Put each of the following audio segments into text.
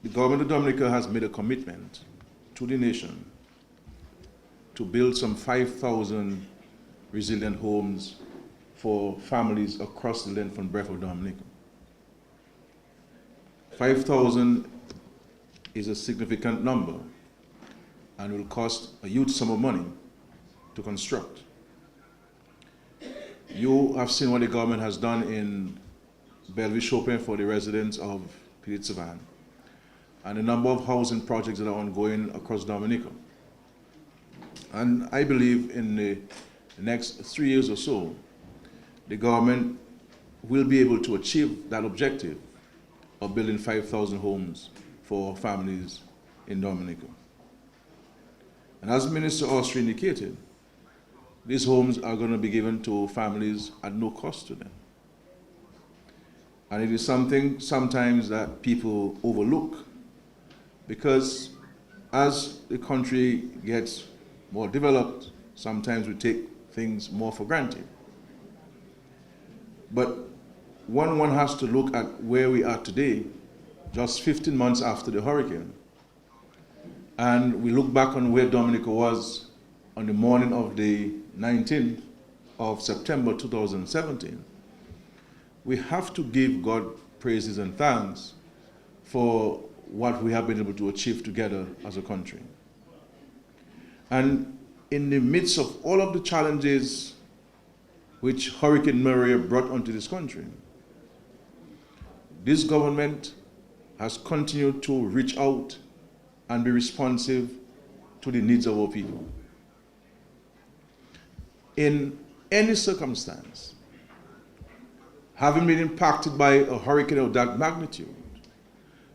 the government of Dominica has made a commitment to the nation to build some 5,000 resilient homes for families across the length and breadth of Dominica. 5,000 is a significant number and will cost a huge sum of money to construct. You have seen what the government has done in Bellevue Chopin for the residents of Petite Savanne, and a number of housing projects that are ongoing across Dominica. And I believe in the next 3 years or so, the government will be able to achieve that objective of building 5,000 homes for families in Dominica. And as Minister Austria indicated, these homes are going to be given to families at no cost to them. And it is something sometimes that people overlook, because as the country gets more developed, sometimes we take things more for granted. But one has to look at where we are today, just 15 months after the hurricane, and we look back on where Dominica was on the morning of the 19th of September 2017, we have to give God praises and thanks for what we have been able to achieve together as a country. And in the midst of all of the challenges which Hurricane Maria brought onto this country, this government has continued to reach out and be responsive to the needs of our people. In any circumstance, having been impacted by a hurricane of that magnitude,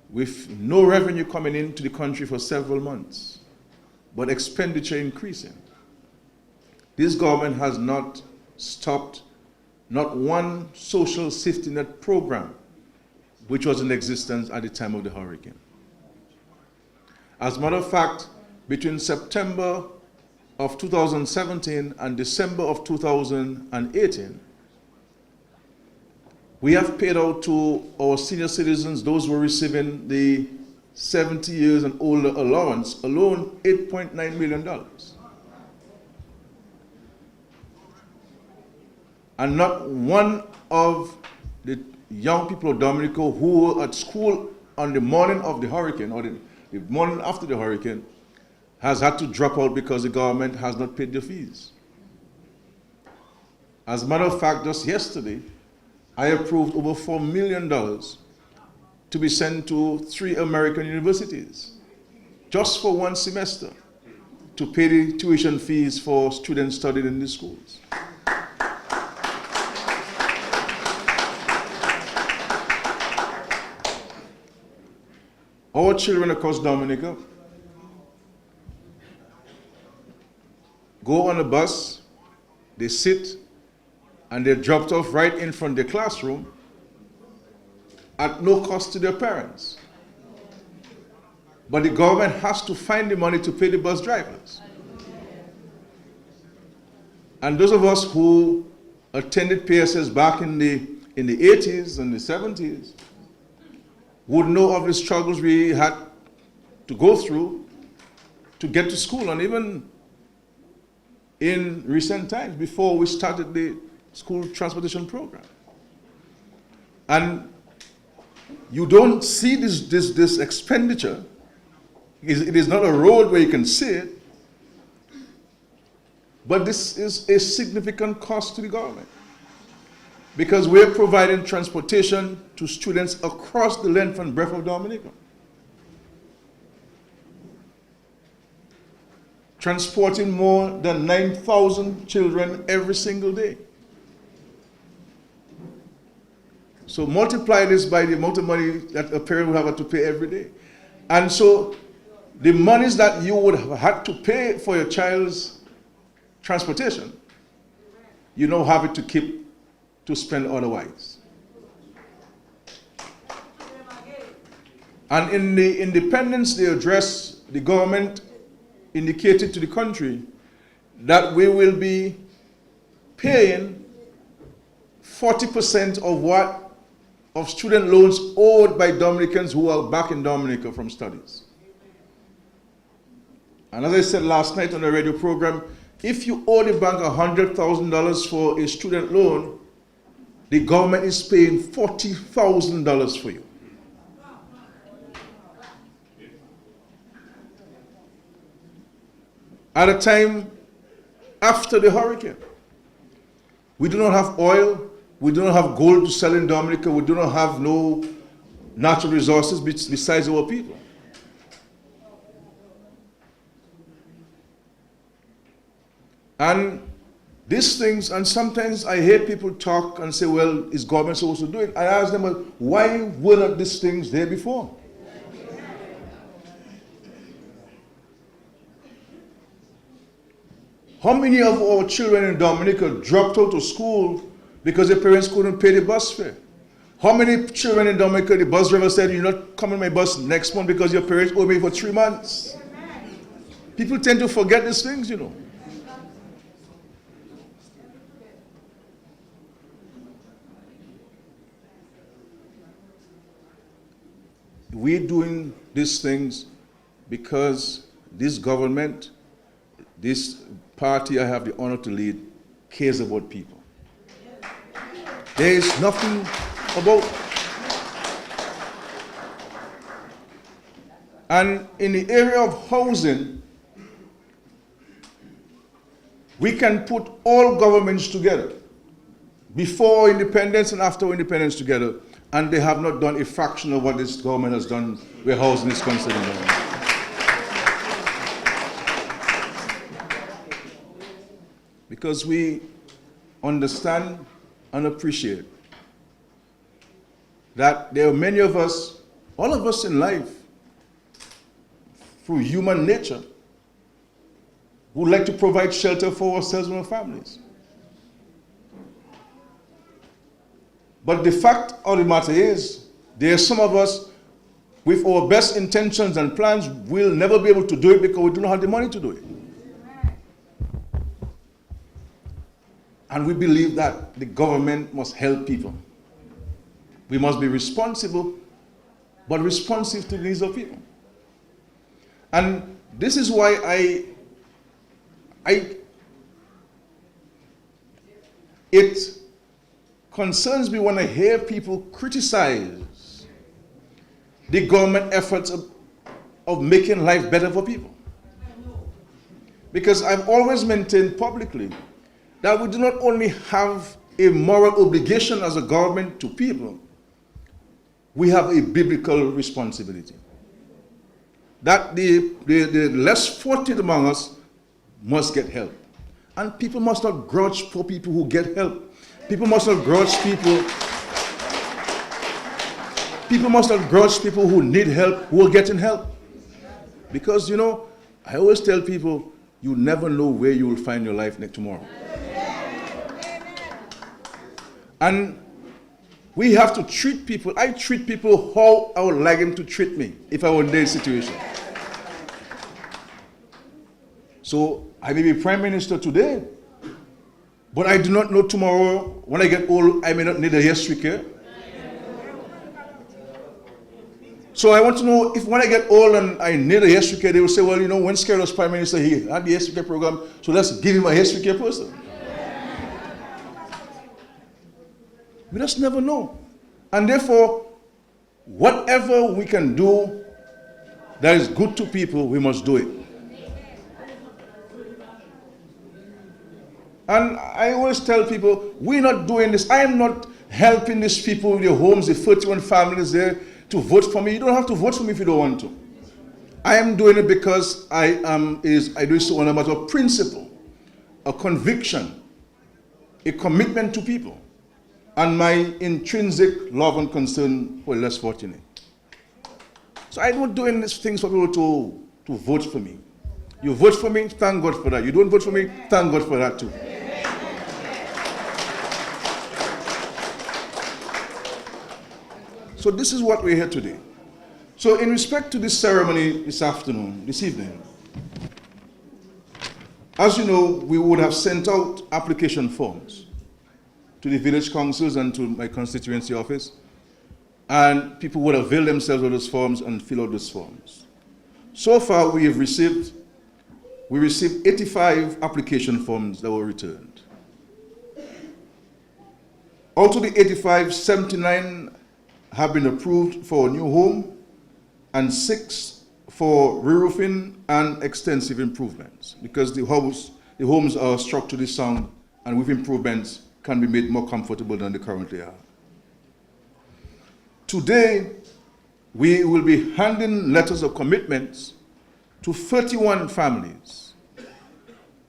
with no revenue coming into the country for several months, but expenditure increasing, this government has not stopped not one social safety net program which was in existence at the time of the hurricane. As a matter of fact, between September of 2017 and December of 2018, we have paid out to our senior citizens, those who are receiving the 70 years and older allowance, alone $8.9 million. And not one of the young people of Dominica who were at school on the morning of the hurricane, or the morning after the hurricane, has had to drop out because the government has not paid their fees. As a matter of fact, just yesterday, I approved over $4 million to be sent to 3 American universities, just for one semester, to pay the tuition fees for students studying in these schools. Our children across Dominica go on a bus, they sit, and they're dropped off right in front of their classroom at no cost to their parents. But the government has to find the money to pay the bus drivers. And those of us who attended PSS back in the 80s and the 70s would know of the struggles we had to go through to get to school, and even in recent times before we started the school transportation program. And you don't see this expenditure. It is not a road where you can see it, but this is a significant cost to the government, because we're providing transportation to students across the length and breadth of Dominica. Transporting more than 9,000 children every single day. So multiply this by the amount of money that a parent would have to pay every day. And so the monies that you would have had to pay for your child's transportation, you now have it to keep to spend otherwise. And in the Independence Day address, the government indicated to the country that we will be paying 40% of what of student loans owed by Dominicans who are back in Dominica from studies. And as I said last night on the radio program, if you owe the bank $100,000 for a student loan, the government is paying $40,000 for you. At a time after the hurricane, we do not have oil, we do not have gold to sell in Dominica, we do not have no natural resources besides our people. And these things, and sometimes I hear people talk and say, well, is government supposed to do it? I ask them, well, why were not these things there before? How many of our children in Dominica dropped out of school because their parents couldn't pay the bus fare? How many children in Dominica, the bus driver said, you're not coming on my bus next month because your parents owe me for 3 months? People tend to forget these things, you know. We're doing these things because this government, this party I have the honor to lead, cares about people. There is nothing about. And in the area of housing, we can put all governments together, before independence and after independence together, and they have not done a fraction of what this government has done where housing is concerned. Because we understand and appreciate that there are many of us, all of us in life, through human nature, who would like to provide shelter for ourselves and our families. But the fact of the matter is, there are some of us, with our best intentions and plans, will never be able to do it because we do not have the money to do it. And we believe that the government must help people. We must be responsible, but responsive to the needs of people. And this is why it concerns me when I hear people criticize the government efforts of making life better for people. Because I've always maintained publicly that we do not only have a moral obligation as a government to people, we have a biblical responsibility. That the less fortunate among us must get help. And people must not grudge for people who get help. People must not grudge people. People must not grudge people who need help, who are getting help. Because, you know, I always tell people, you never know where you will find your life next tomorrow. And we have to treat people. I treat people how I would like them to treat me if I were in their situation. So I may be Prime Minister today, but I do not know tomorrow, when I get old, I may not need a history care. So I want to know if when I get old and I need a history care, they will say, well, you know, when Skerrit was Prime Minister, he had the history care program, so let's give him a history care person. We just never know. And therefore, whatever we can do that is good to people, we must do it. And I always tell people, we're not doing this. I am not helping these people with their homes, the 31 families there, to vote for me. You don't have to vote for me if you don't want to. I am doing it because I do so on a matter of principle, a conviction, a commitment to people, and my intrinsic love and concern for the less fortunate. So I'm not doing these things for people to vote for me. You vote for me, thank God for that. You don't vote for me, thank God for that too. So this is what we're here today. So in respect to this ceremony this evening, as you know, we would have sent out application forms to the village councils and to my constituency office and people would avail themselves of those forms and fill out those forms. So far, we received 85 application forms that were returned. Out of the 85, 79 have been approved for a new home and 6 for re-roofing and extensive improvements, because the homes are structurally sound and with improvements can be made more comfortable than they currently are. Today, we will be handing letters of commitments to 31 families.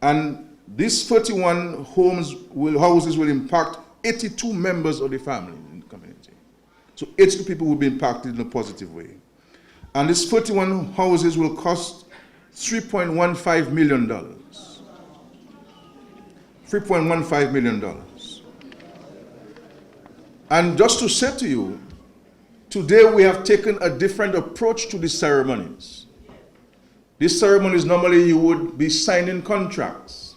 And these 31 houses will impact 82 members of the family in the community. So 82 people will be impacted in a positive way. And these 31 houses will cost $3.15 million. $3.15 million. And just to say to you, today we have taken a different approach to these ceremonies. These ceremonies, normally you would be signing contracts.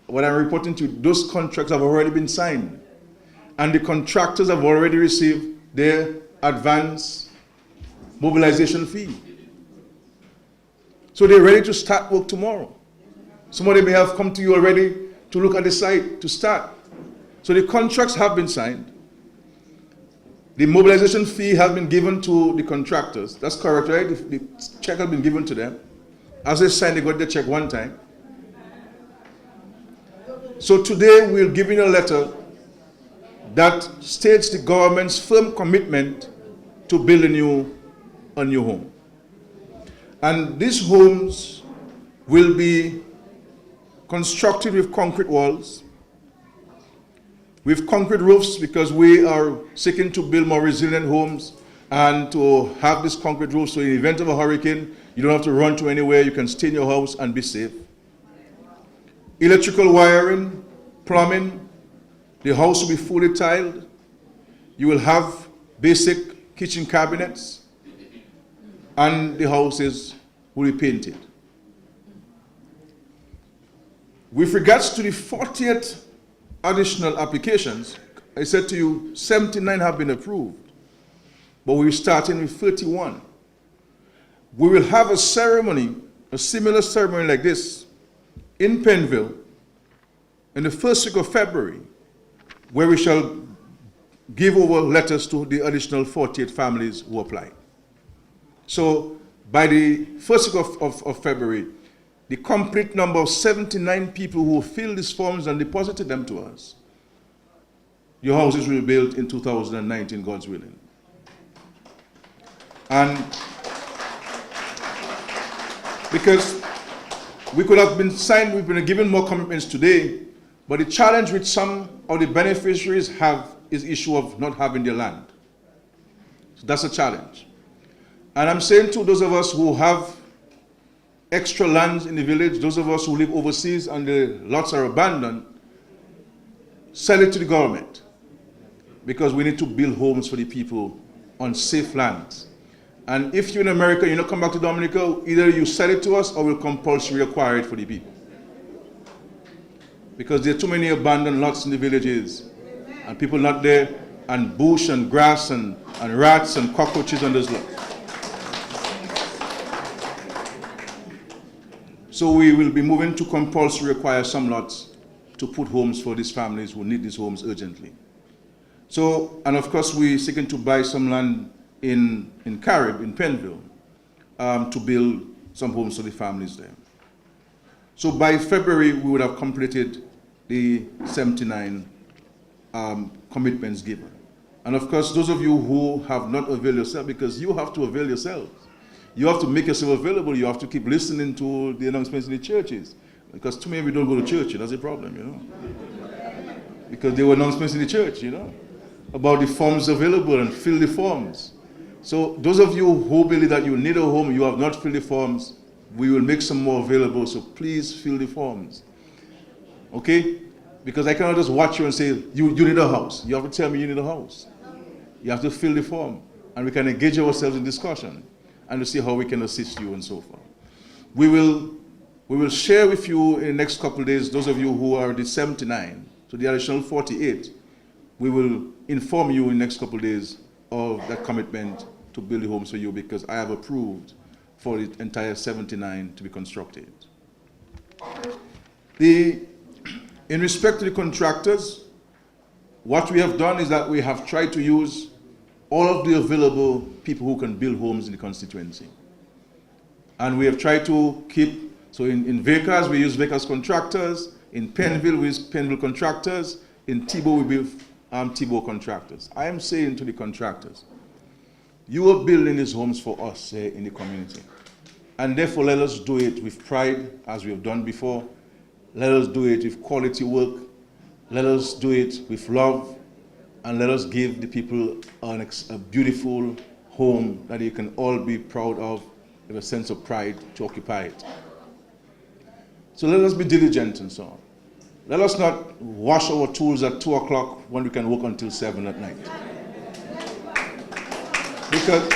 What I'm reporting to you, those contracts have already been signed. And the contractors have already received their advance mobilization fee. So they're ready to start work tomorrow. Somebody may have come to you already to look at the site to start. So the contracts have been signed. The mobilization fee has been given to the contractors. That's correct, right? The check has been given to them. As they sign, they got the check one time. So today we're giving a letter that states the government's firm commitment to build a new home. And these homes will be constructed with concrete walls, with concrete roofs, because we are seeking to build more resilient homes and to have this concrete roof, so in the event of a hurricane, you don't have to run to anywhere, you can stay in your house and be safe. Electrical wiring, plumbing, the house will be fully tiled. You will have basic kitchen cabinets, and the houses will be painted. With regards to the 40th additional applications, I said to you, 79 have been approved, but we're starting with 31. We will have a ceremony, a similar ceremony like this, in Penville, in the first week of February, where we shall give over letters to the additional 48 families who apply. So by the first week of February, the complete number of 79 people who filled these forms and deposited them to us, your houses will be built in 2019, God's willing. And because we could have been signed, we've been given more commitments today, but the challenge which some of the beneficiaries have is the issue of not having their land. So that's a challenge. And I'm saying to those of us who have extra lands in the village, those of us who live overseas and the lots are abandoned, sell it to the government, because we need to build homes for the people on safe lands. And if you're in America, you don't come back to Dominica, either you sell it to us or we'll compulsory acquire it for the people. Because there are too many abandoned lots in the villages, and people not there, and bush and grass and rats and cockroaches on those lots. So we will be moving to compulsory acquire some lots to put homes for these families who need these homes urgently. So, and of course we're seeking to buy some land in Carib, in Penville, to build some homes for the families there. So by February, we would have completed the 79 commitments given. And of course, those of you who have not availed yourself, because you have to avail yourselves. You have to make yourself available. You have to keep listening to the announcements in the churches. Because too many of you don't go to church. That's a problem, you know. Because there were announcements in the church, you know, about the forms available and fill the forms. So those of you who believe that you need a home, you have not filled the forms, we will make some more available. So please fill the forms. Okay? Because I cannot just watch you and say, you need a house. You have to tell me you need a house. You have to fill the form. And we can engage ourselves in discussion and to see how we can assist you and so forth. We will share with you in the next couple of days, those of you who are the 79, so the additional 48, we will inform you in the next couple of days of that commitment to build the homes for you, because I have approved for the entire 79 to be constructed. In respect to the contractors, what we have done is that we have tried to use all of the available people who can build homes in the constituency. And we have tried to keep, so in Vielle, we use Vielle contractors, in Penville, we use Penville contractors, in Thibault, we build Thibault contractors. I am saying to the contractors, you are building these homes for us here in the community. And therefore, let us do it with pride, as we have done before. Let us do it with quality work. Let us do it with love. And let us give the people a beautiful home that you can all be proud of, with a sense of pride to occupy it. So let us be diligent and so on. Let us not wash our tools at 2 o'clock when we can work until 7 at night. Because,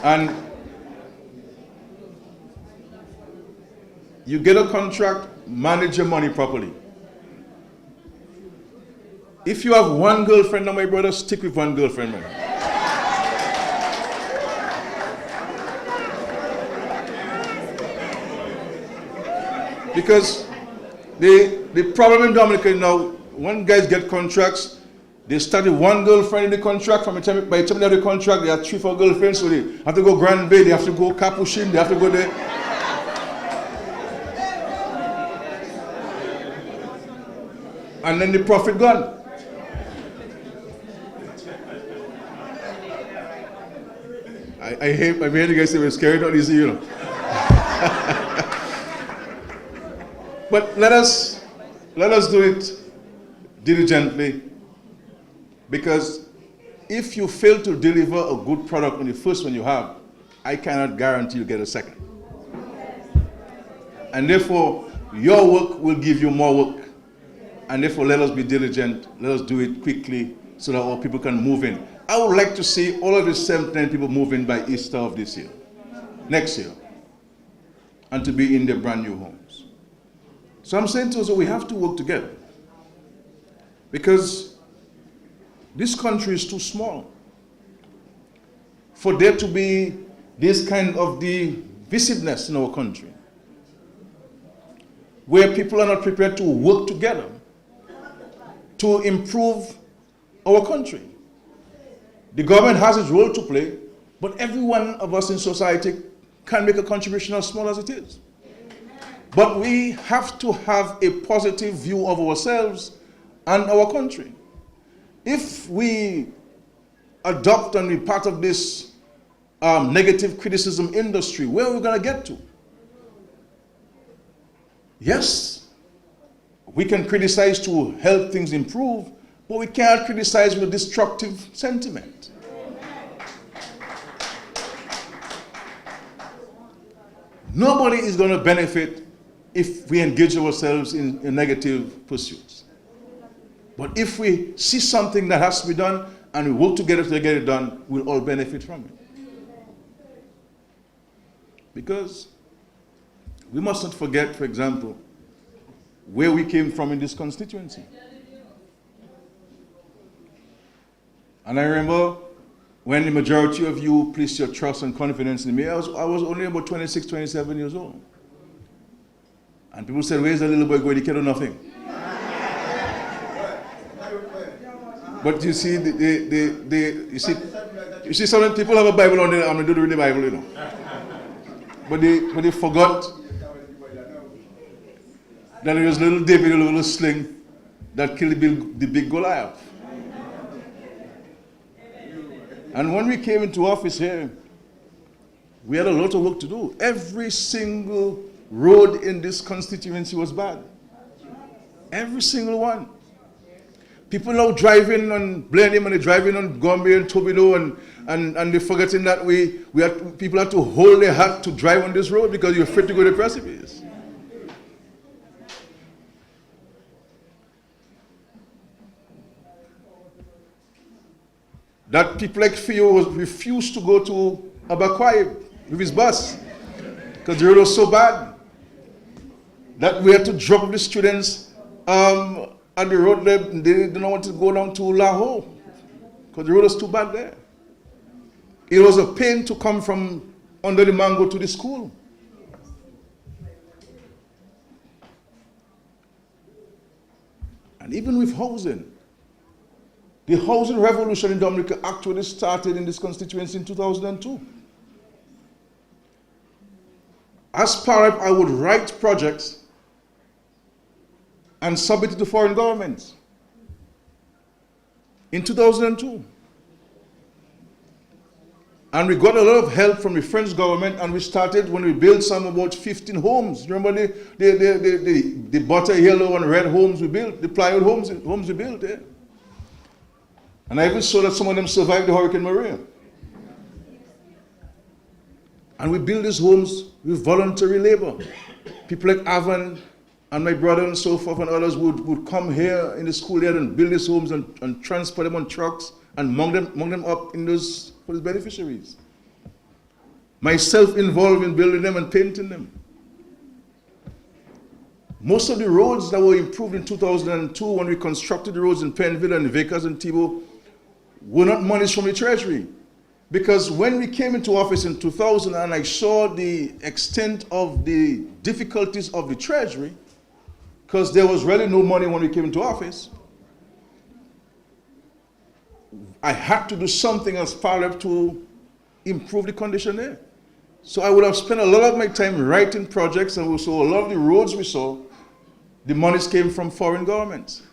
and you get a contract, manage your money properly. If you have one girlfriend, now my brother, stick with one girlfriend, man. Because the problem in Dominica now, when guys get contracts, they started one girlfriend in the contract. By the time they have the contract, they have 3-4 girlfriends, so they have to go Grand Bay, they have to go Capuchin, they have to go there. And then the profit gone. I hear the guys say we're scared, not easy, you know. But let us do it diligently, because if you fail to deliver a good product on the first one you have, I cannot guarantee you get a second. And therefore, your work will give you more work. And therefore, let us be diligent. Let us do it quickly so that our people can move in. I would like to see all of the 79 people move in by Easter of this year, next year, and to be in their brand new homes. So I'm saying to us that we have to work together, because this country is too small for there to be this kind of divisiveness in our country, where people are not prepared to work together to improve our country. The government has its role to play, but every one of us in society can make a contribution as small as it is. But we have to have a positive view of ourselves and our country. If we adopt and be part of this negative criticism industry, where are we going to get to? Yes, we can criticize to help things improve, but we can't criticize with destructive sentiment. Nobody is going to benefit if we engage ourselves in negative pursuits. But if we see something that has to be done and we work together to get it done, we'll all benefit from it. Because we must not forget, for example, where we came from in this constituency. And I remember when the majority of you placed your trust and confidence in me, I was only about 26, 27 years old. And people said, where's the little boy going? He can't do nothing. But you see, you see some people have a Bible on there, I'm going to do the Bible, you know. But they forgot that there was little David, a little sling that killed the big Goliath. And when we came into office here, we had a lot of work to do. Every single road in this constituency was bad. Every single one. People now driving on Blenheim and they're driving on Gombe and Tobido and they're forgetting that people have to hold their hat to drive on this road because you're afraid to go to the precipice. That people like Theo refused to go to Abakwai with his bus because the road was so bad that we had to drop the students at the road, they didn't want to go down to Lahore because the road was too bad there. It was a pain to come from under the mango to the school. And even with housing, the housing revolution in Dominica actually started in this constituency in 2002. As part of, I would write projects and submit it to foreign governments in 2002. And we got a lot of help from the French government, and we started when we built some about 15 homes. Remember the butter, yellow, and red homes we built, the plywood homes we built there. And I even saw that some of them survived the Hurricane Maria. And we built these homes with voluntary labor. People like Avan and my brother and so forth and others would come here in the schoolyard and build these homes and transport them on trucks and mount them up in those for the beneficiaries. Myself involved in building them and painting them. Most of the roads that were improved in 2002 when we constructed the roads in Penville and Vickers and Thibault were not monies from the Treasury. Because when we came into office in 2000 and I saw the extent of the difficulties of the Treasury, because there was really no money when we came into office, I had to do something as part of to improve the condition there. So I would have spent a lot of my time writing projects, and so a lot of the roads we saw, the monies came from foreign governments.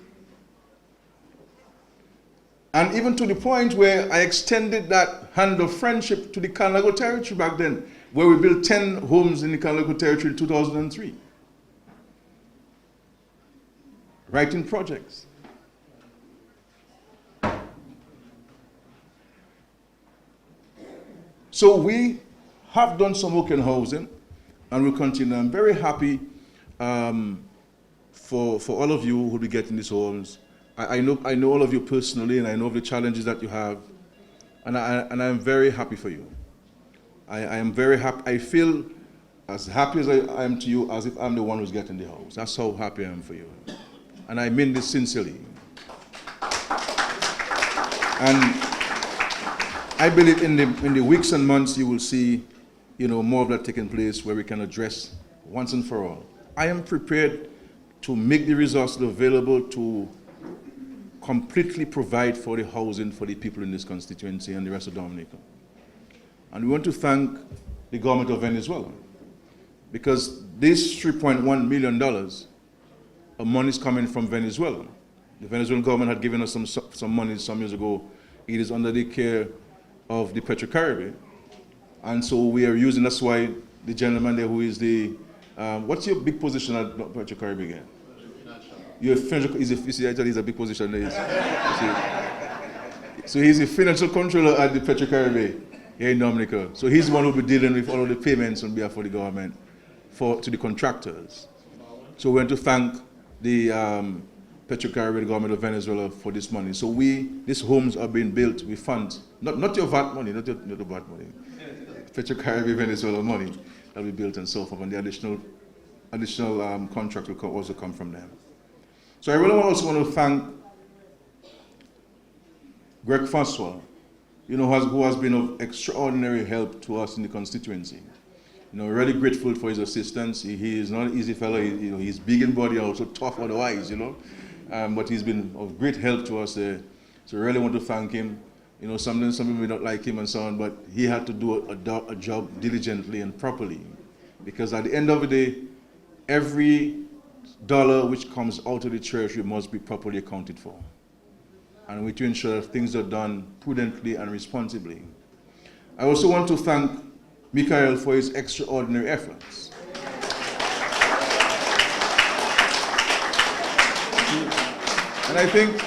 And even to the point where I extended that hand of friendship to the Kalnago territory back then, where we built 10 homes in the Kalnago territory in 2003. Writing projects. So we have done some work in housing, and we'll continue. I'm very happy for all of you who will be getting these homes. I know all of you personally, and I know of the challenges that you have, and I'm very happy for you. I am very happy. I feel as happy as I am to you as if I'm the one who's getting the house. That's how happy I am for you. And I mean this sincerely. And I believe in the weeks and months you will see, more of that taking place where we can address once and for all. I am prepared to make the resources available to completely provide for the housing for the people in this constituency and the rest of Dominica. And we want to thank the government of Venezuela, because this $3.1 million of money is coming from Venezuela. The Venezuelan government had given us some money some years ago. It is under the care of the Petrocaribe. And so we are using, that's why the gentleman there who is the, what's your big position at Petrocaribe again? You're he's a big position there. So he's the financial controller at the Petrocaribe here in Dominica. So he's the one who will be dealing with all of the payments on behalf of the government to the contractors. So we want to thank the Petrocaribe, the government of Venezuela, for this money. So these homes are being built with funds, not your VAT money, not the VAT money, Petrocaribe, Venezuela money that we built and so forth, and the additional contract will also come from them. So I really also want to thank Greg Francois, who has been of extraordinary help to us in the constituency. Really grateful for his assistance. He is not an easy fellow. He's big in body and also tough otherwise, but he's been of great help to us there. So I really want to thank him. Some people may not like him and so on, but he had to do a job diligently and properly. Because at the end of the day, every dollar which comes out of the treasury must be properly accounted for. And we to ensure that things are done prudently and responsibly. I also want to thank Michael for his extraordinary efforts. And I think,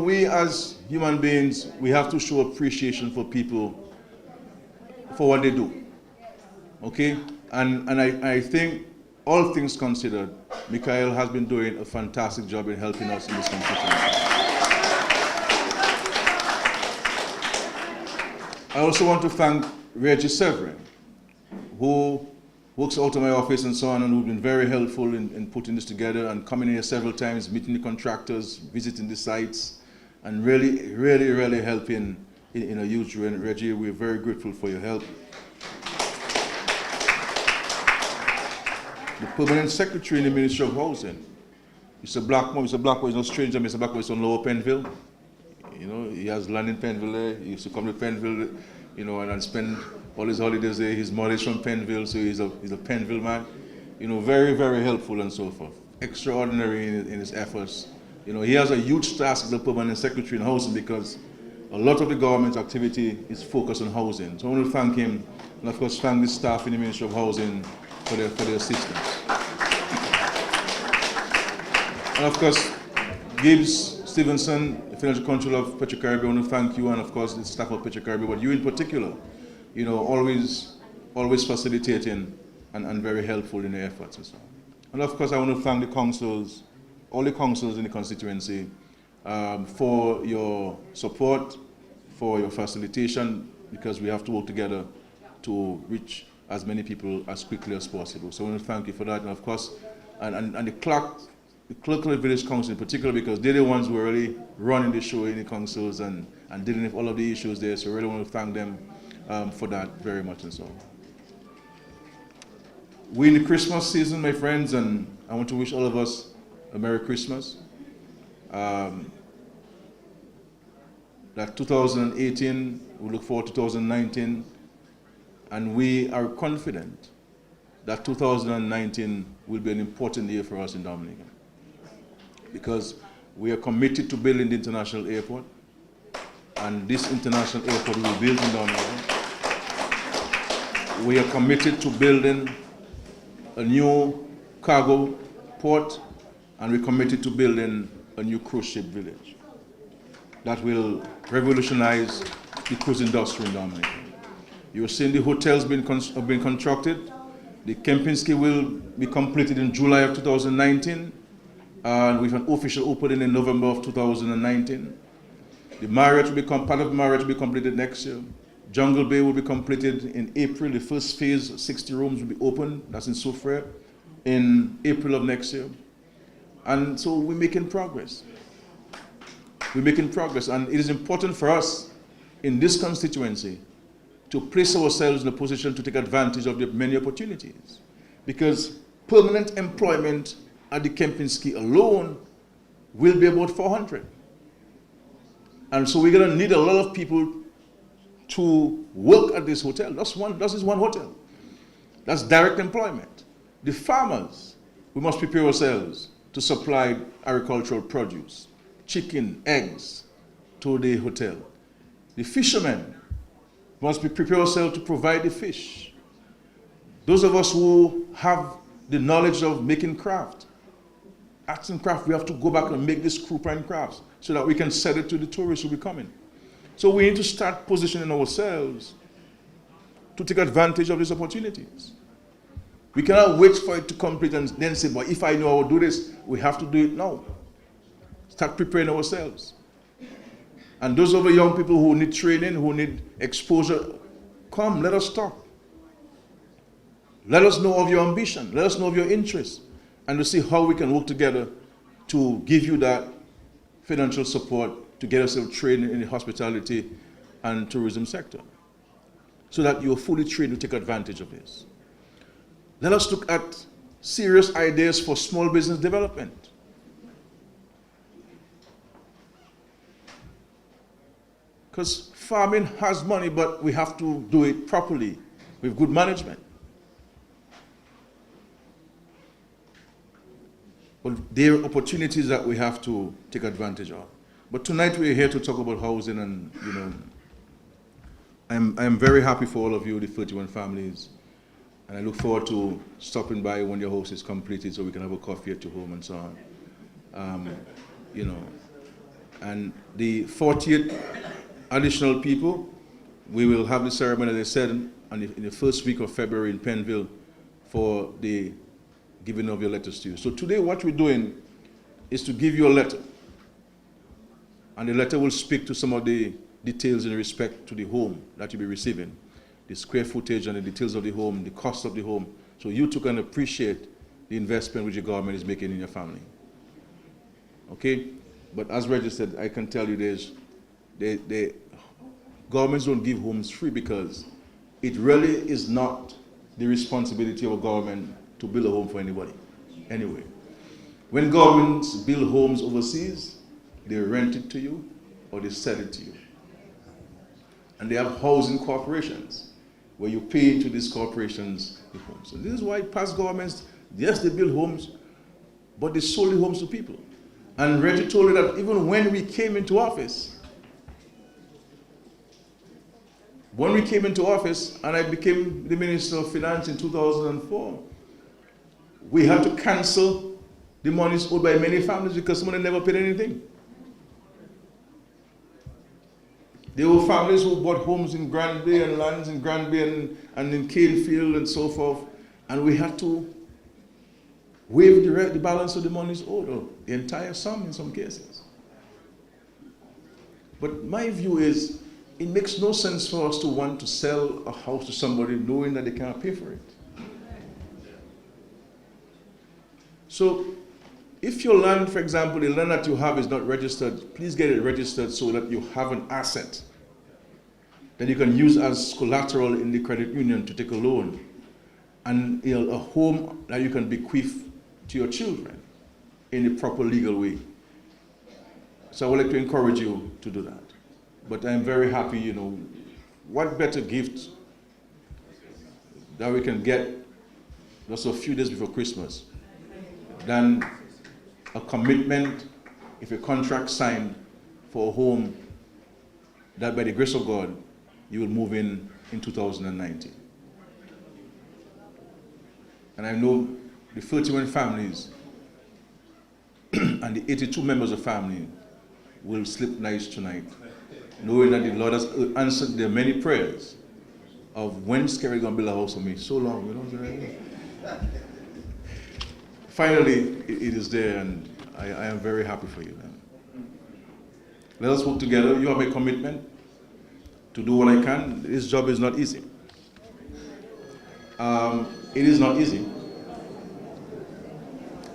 we as human beings, we have to show appreciation for people for what they do. Okay? And I think, all things considered, Michael has been doing a fantastic job in helping us in this constituency. I also want to thank Reggie Severin, who works out of my office and so on, and who've been very helpful in putting this together and coming here several times, meeting the contractors, visiting the sites, and really helping in a huge way. Reggie, we're very grateful for your help. The permanent secretary in the Ministry of Housing, Mr. Blackmore. Mr. Blackmore is no stranger. Mr. Blackmore is from Lower Penville. You know, he has land in Penville there. He used to come to Penville, you know, and spend all his holidays there. His mother is from Penville, so he's a Penville man. You know, very helpful and so forth. Extraordinary in his efforts. You know, he has a huge task as a permanent secretary in housing because a lot of the government's activity is focused on housing. So I want to thank him, and of course thank the staff in the Ministry of Housing for their assistance. And of course, Gibbs Stevenson, the Financial Controller of Petro-Caribbean, I want to thank you, and of course the staff of Petro-Caribbean, but you in particular, you know, always facilitating and very helpful in the efforts and so on. And of course, I want to thank the councils, all the councils in the constituency, for your support, for your facilitation, because we have to work together to reach as many people as quickly as possible. So I want to thank you for that, and of course, and the clerk village council in particular, because they're the ones who are really running the show in the councils and dealing with all of the issues there. So I really want to thank them for that very much and so on. We're in the Christmas season, my friends, and I want to wish all of us a Merry Christmas. That 2018, we look forward to 2019, and we are confident that 2019 will be an important year for us in Dominica, because we are committed to building the international airport, and this international airport will be built in Dominica. We are committed to building a new cargo port, and we're committed to building a new cruise ship village that will revolutionize the cruise industry in Dominica. You're seeing the hotels have been constructed. The Kempinski will be completed in July of 2019, and with an official opening in November of 2019. The Marriott will become part of the Marriott will be completed next year. Jungle Bay will be completed in April. The first phase, 60 rooms, will be open. That's in Soufriere in April of next year. And so we're making progress. We're making progress, and it is important for us in this constituency to place ourselves in a position to take advantage of the many opportunities, because permanent employment at the Kempinski alone will be about 400. And so we're going to need a lot of people to work at this hotel. That's just one hotel. That's direct employment. The farmers, we must prepare ourselves to supply agricultural produce, chicken, eggs to the hotel. The fishermen must prepare ourselves to provide the fish. Those of us who have the knowledge of making craft, arts and craft, we have to go back and make these croupier crafts so that we can sell it to the tourists who will be coming. So we need to start positioning ourselves to take advantage of these opportunities. We cannot wait for it to complete and then say, but if I know how to do this, we have to do it now. Start preparing ourselves. And those of the young people who need training, who need exposure, come, let us talk. Let us know of your ambition. Let us know of your interest, and to see how we can work together to give you that financial support to get yourself trained in the hospitality and tourism sector, so that you're fully trained to take advantage of this. Let us look at serious ideas for small business development. Because farming has money, but we have to do it properly with good management. But there are opportunities that we have to take advantage of. But tonight we're here to talk about housing, and you know, I'm very happy for all of you, the 31 families, and I look forward to stopping by when your house is completed so we can have a coffee at your home and so on. You know, and the 40th additional people, we will have the ceremony, as I said, in the first week of February in Penville for the giving of your letters to you. So today what we're doing is to give you a letter. And the letter will speak to some of the details in respect to the home that you'll be receiving, the square footage and the details of the home, the cost of the home, So you too can appreciate the investment which the government is making in your family. Okay? But as registered, I can tell you the governments don't give homes free because it really is not the responsibility of a government to build a home for anybody. Anyway, when governments build homes overseas, they rent it to you or they sell it to you. And they have housing corporations where you pay to these corporations the homes. And this is why past governments, yes, they build homes, but they sold the homes to people. And Reggie told me that even when we came into office, and I became the Minister of Finance in 2004, we had to cancel the monies owed by many families because some of them never paid anything. There were families who bought homes in Granby and lands in Granby and in Canefield and so forth, and we had to waive the balance of the monies owed, or the entire sum in some cases. But my view is, it makes no sense for us to want to sell a house to somebody knowing that they can't pay for it. So, if your land, for example, the land that you have is not registered, please get it registered so that you have an asset that you can use as collateral in the credit union to take a loan, and a home that you can bequeath to your children in a proper legal way. So I would like to encourage you to do that. But I'm very happy, you know, what better gift that we can get just a few days before Christmas than a commitment, if a contract signed for a home that by the grace of God, you will move in 2019. And I know the 31 families and the 82 members of family will sleep nice tonight, knowing that the Lord has answered their many prayers of when Skerrit gonna build a house for me. So long, you know. Finally, it is there, and I am very happy for you. Let us work together. You have a commitment to do what I can. This job is not easy. It is not easy.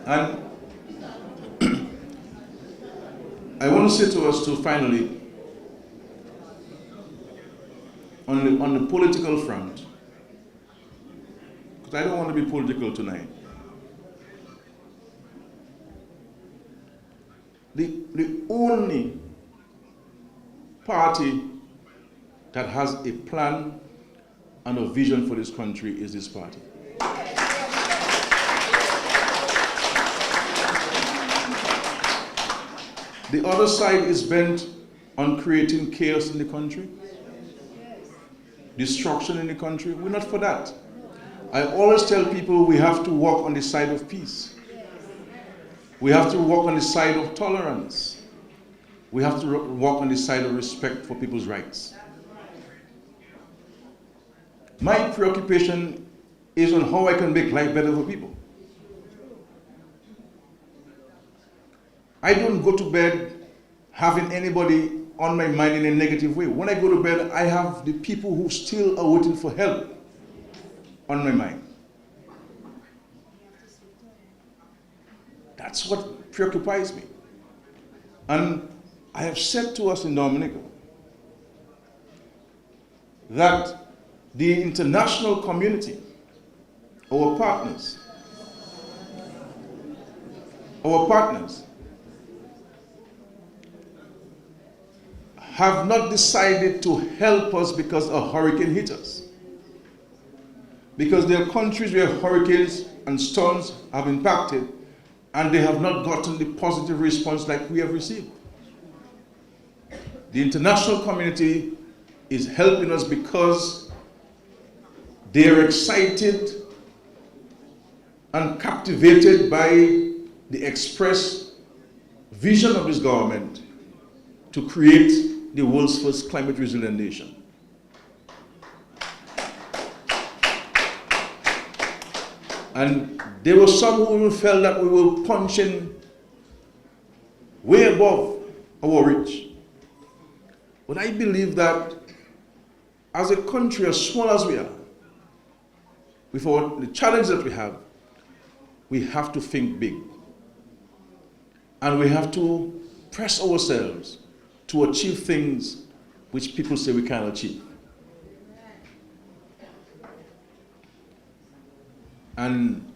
And I want to say to us, finally, on the political front, because I don't want to be political tonight. The only party that has a plan and a vision for this country is this party. The other side is bent on creating chaos in the country, destruction in the country. We're not for that. I always tell people we have to walk on the side of peace. We have to walk on the side of tolerance. We have to walk on the side of respect for people's rights. My preoccupation is on how I can make life better for people. I don't go to bed having anybody on my mind in a negative way. When I go to bed, I have the people who still are waiting for help on my mind. That's what preoccupies me. And I have said to us in Dominica that the international community, our partners, have not decided to help us because a hurricane hit us. Because there are countries where hurricanes and storms have impacted and they have not gotten the positive response like we have received. The international community is helping us because they are excited and captivated by the express vision of this government to create the world's first climate resilient nation. And there were some who even felt that we were punching way above our reach. But I believe that as a country as small as we are, with the challenge that we have to think big. And we have to press ourselves to achieve things which people say we can't achieve. And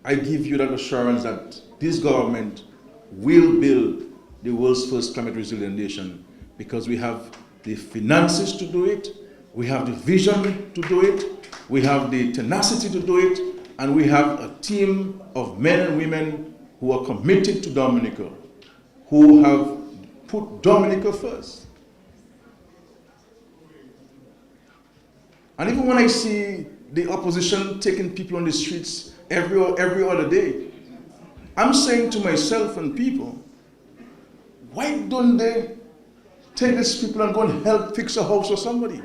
I give you that assurance that this government will build the world's first climate resilient nation, because we have the finances to do it, we have the vision to do it, we have the tenacity to do it, and we have a team of men and women who are committed to Dominica, who have put Dominica first. And even when I see the opposition taking people on the streets every other day, I'm saying to myself and people, why don't they take these people and go and help fix a house or somebody?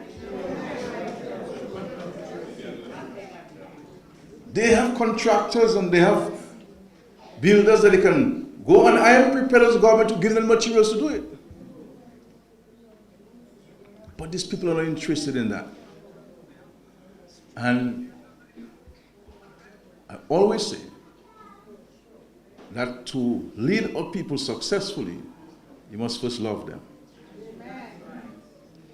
They have contractors and they have builders that they can go, and I am prepared as a government to give them materials to do it. But these people are not interested in that. And I always say that to lead our people successfully, you must first love them.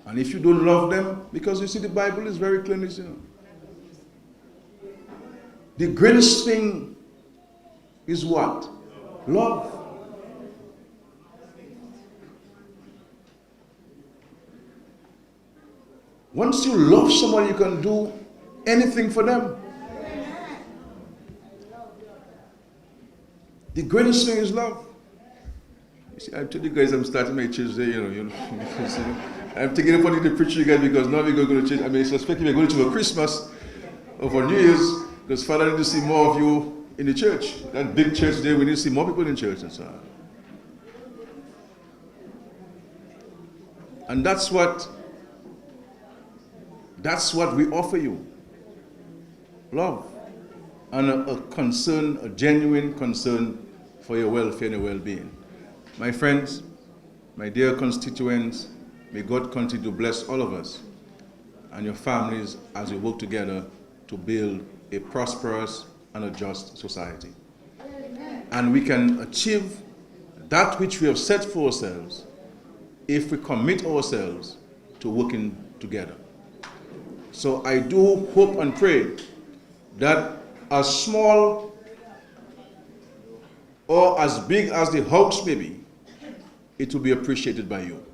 And if you don't love them, because you see the Bible is very clear, you know, the greatest thing is what? Love. Once you love somebody, you can do anything for them. The greatest thing is love. You see, I told you guys I'm starting my church there, you know, because, I'm taking it funny to preach to you guys, because now we're going to church. I mean, suspecting we're going to a Christmas or for New Year's, because Father needs to see more of you in the church. That big church there, we need to see more people in church and so on. And that's what we offer you. Love. And a concern, a genuine concern for your welfare and your well-being. My friends, my dear constituents, may God continue to bless all of us and your families as we work together to build a prosperous and a just society. And we can achieve that which we have set for ourselves if we commit ourselves to working together. So I do hope and pray that as small or as big as the hoax may be, it will be appreciated by you.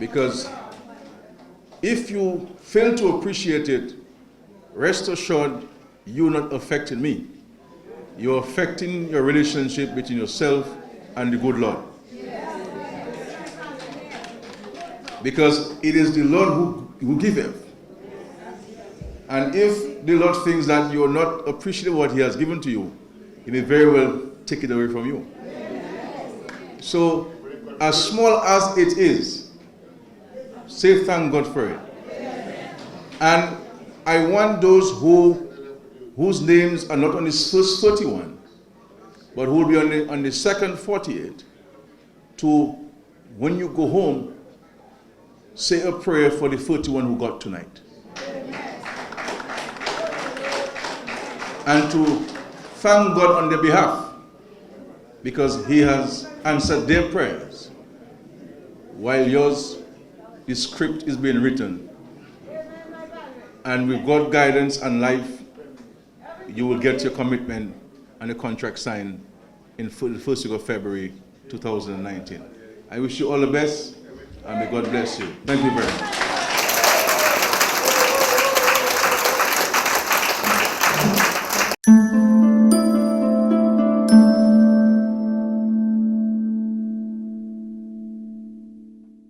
Because if you fail to appreciate it, rest assured you're not affecting me. You're affecting your relationship between yourself and the good Lord. Because it is the Lord who giveth. And if the Lord thinks that you're not appreciating what he has given to you, he may very well take it away from you. So, as small as it is, say thank God for it. And I want those whose names are not on the first 31, but who will be on the second 48, to, when you go home, say a prayer for the 31 who got tonight. And to thank God on their behalf, because he has answered their prayers, while yours, the script is being written. And with God's guidance and life, you will get your commitment and the contract signed in the first week of February 2019. I wish you all the best, and may God bless you. Thank you very much.